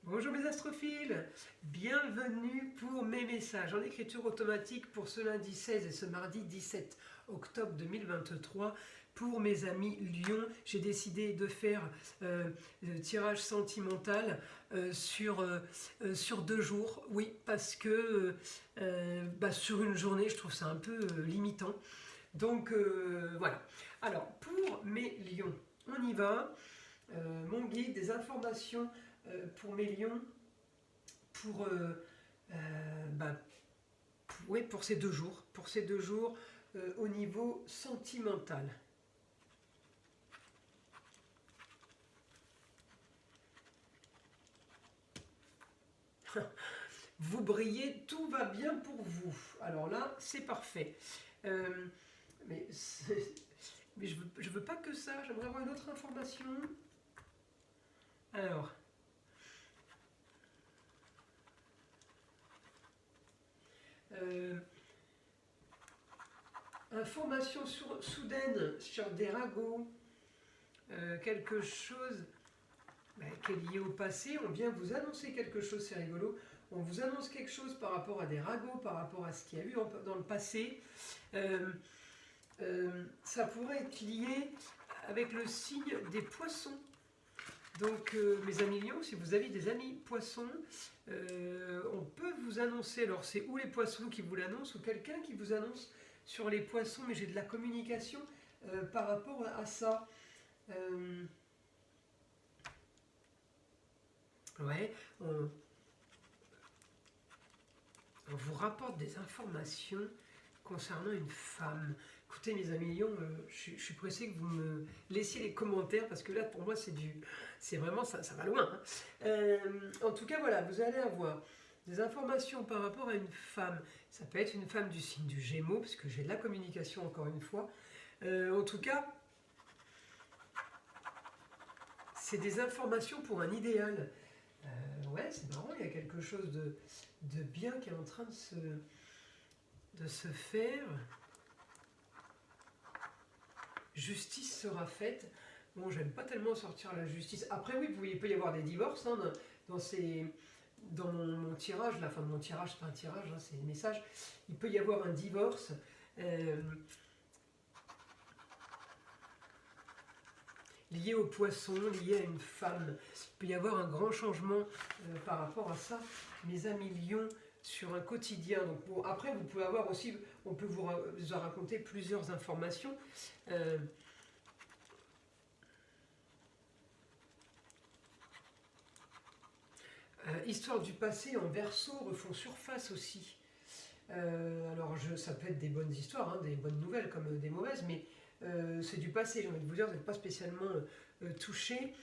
Bonjour mes astrophiles, bienvenue pour mes messages en écriture automatique pour ce lundi 16 et ce mardi 17 octobre 2023. Pour mes amis Lion, j'ai décidé de faire le tirage sentimental sur 2 jours. Oui, parce que sur une journée, je trouve ça un peu limitant. Donc voilà. Alors, pour mes Lions, on y va. Mon guide, des informations pour mes lions, pour, pour ces 2 jours, au niveau sentimental. Vous brillez, tout va bien pour vous. Alors là, c'est parfait. Mais je veux pas que ça, j'aimerais avoir une autre information. Alors, information soudaine sur des ragots, quelque chose qui est lié au passé. On vient vous annoncer quelque chose, c'est rigolo. On vous annonce quelque chose par rapport à des ragots, par rapport à ce qu'il y a eu dans le passé. Ça pourrait être lié avec le signe des poissons. Donc mes amis lions, si vous avez des amis poissons, on peut vous annoncer, alors c'est ou les poissons qui vous l'annoncent ou quelqu'un qui vous annonce sur les poissons, mais j'ai de la communication par rapport à ça. Ouais, on vous rapporte des informations concernant une femme. Écoutez mes amis lions, je suis pressé que vous me laissiez les commentaires parce que là pour moi c'est vraiment ça va loin. En tout cas voilà, vous allez avoir des informations par rapport à une femme. Ça peut être une femme du signe du Gémeaux parce que j'ai de la communication encore une fois. En tout cas, c'est des informations pour un idéal. Ouais, c'est marrant, il y a quelque chose de bien qui est en train de se faire. Justice sera faite. Bon, j'aime pas tellement sortir la justice. Après, oui, il peut y avoir des divorces hein, dans mon tirage. La fin de mon tirage, c'est pas un tirage, hein, c'est un message. Il peut y avoir un divorce. Lié au poisson, lié à une femme. Il peut y avoir un grand changement par rapport à ça. Mes amis lions, sur un quotidien. Donc, bon, après, vous pouvez avoir aussi, on peut vous raconter plusieurs informations. Histoire du passé en Verseau refont surface aussi. Alors, ça peut être des bonnes histoires, hein, des bonnes nouvelles comme des mauvaises, mais c'est du passé, j'ai envie de vous dire, vous n'êtes pas spécialement touché.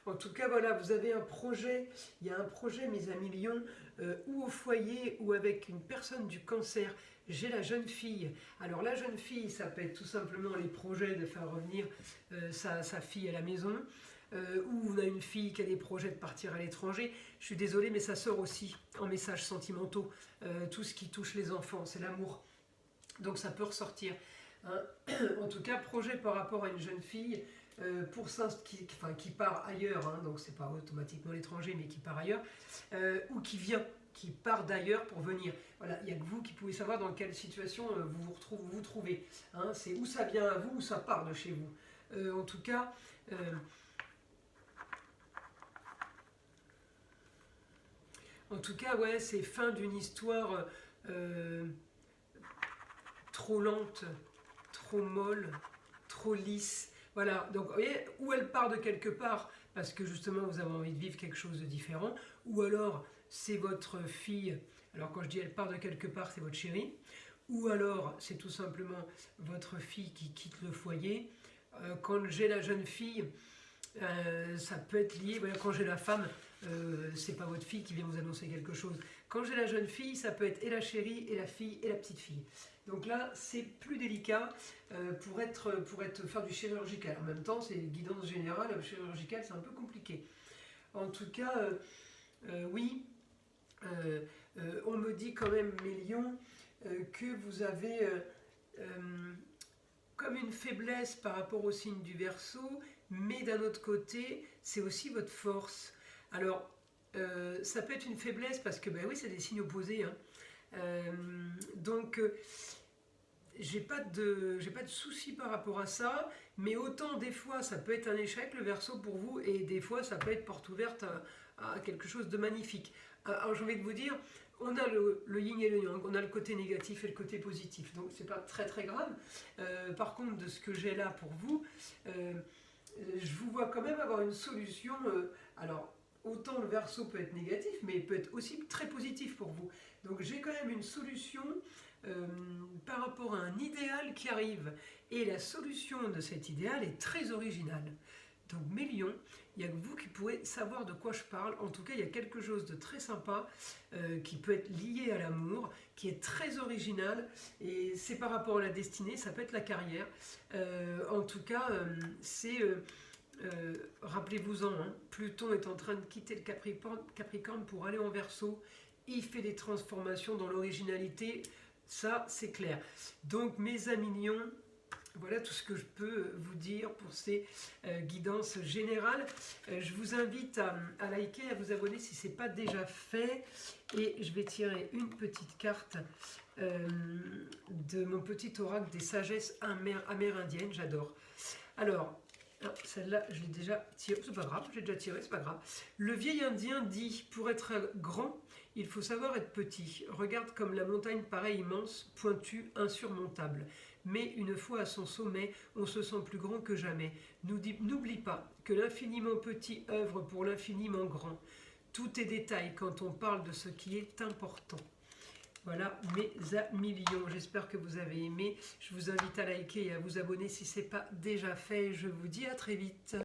En tout cas, voilà, vous avez un projet, il y a un projet, mes amis lions, ou au foyer, ou avec une personne du cancer. J'ai la jeune fille. Alors la jeune fille, ça peut être tout simplement les projets de faire revenir sa fille à la maison, ou on a une fille qui a des projets de partir à l'étranger. Je suis désolée, mais ça sort aussi en messages sentimentaux. Tout ce qui touche les enfants, c'est l'amour. Donc ça peut ressortir. Hein. En tout cas, projet par rapport à une jeune fille, qui part ailleurs, hein, donc c'est pas automatiquement l'étranger, mais qui part ailleurs, ou qui part d'ailleurs pour venir. Voilà, il n'y a que vous qui pouvez savoir dans quelle situation vous trouvez. Hein, c'est où ça vient à vous, ou ça part de chez vous. En tout cas, ouais, c'est fin d'une histoire trop lente, trop molle, trop lisse. Voilà, donc vous voyez, ou elle part de quelque part parce que justement vous avez envie de vivre quelque chose de différent, ou alors c'est votre fille, alors quand je dis elle part de quelque part, c'est votre chérie, ou alors c'est tout simplement votre fille qui quitte le foyer. Quand j'ai la jeune fille, ça peut être lié, voilà, quand j'ai la femme, c'est pas votre fille qui vient vous annoncer quelque chose. Quand j'ai la jeune fille, ça peut être et la chérie, et la fille, et la petite fille. Donc là, c'est plus délicat pour faire du chirurgical. En même temps, c'est guidance générale, chirurgical, c'est un peu compliqué. En tout cas, oui, on me dit quand même, mes lions, que vous avez comme une faiblesse par rapport au signe du Verseau, mais d'un autre côté, c'est aussi votre force. Alors, ça peut être une faiblesse parce que, ben oui, c'est des signes opposés, hein. Donc, j'ai pas de souci par rapport à ça, mais autant des fois ça peut être un échec le Verseau pour vous, et des fois ça peut être porte ouverte à quelque chose de magnifique. Alors j'ai envie de vous dire, on a le yin et le yang, on a le côté négatif et le côté positif, donc c'est pas très très grave. Par contre, de ce que j'ai là pour vous, je vous vois quand même avoir une solution. Alors, autant le Verseau peut être négatif, mais il peut être aussi très positif pour vous. Donc j'ai quand même une solution par rapport à un idéal qui arrive. Et la solution de cet idéal est très originale. Donc mes lions, il n'y a que vous qui pourrez savoir de quoi je parle. En tout cas, il y a quelque chose de très sympa qui peut être lié à l'amour, qui est très original. Et c'est par rapport à la destinée, ça peut être la carrière. En tout cas, c'est... rappelez-vous-en, hein, Pluton est en train de quitter le Capricorne pour aller en Verseau. Il fait des transformations dans l'originalité, ça c'est clair. Donc mes amis lions, voilà tout ce que je peux vous dire pour ces guidances générales. Je vous invite à liker, à vous abonner si ce n'est pas déjà fait. Et je vais tirer une petite carte de mon petit oracle des sagesses amérindiennes, j'adore. Alors, celle-là, je l'ai déjà tirée, c'est pas grave, j'ai déjà tiré, c'est pas grave. Le vieil indien dit, pour être grand, il faut savoir être petit. Regarde comme la montagne paraît immense, pointue, insurmontable. Mais une fois à son sommet, on se sent plus grand que jamais. N'oublie pas que l'infiniment petit œuvre pour l'infiniment grand. Tout est détail quand on parle de ce qui est important. Voilà mes amis lions, j'espère que vous avez aimé. Je vous invite à liker et à vous abonner si ce n'est pas déjà fait. Je vous dis à très vite.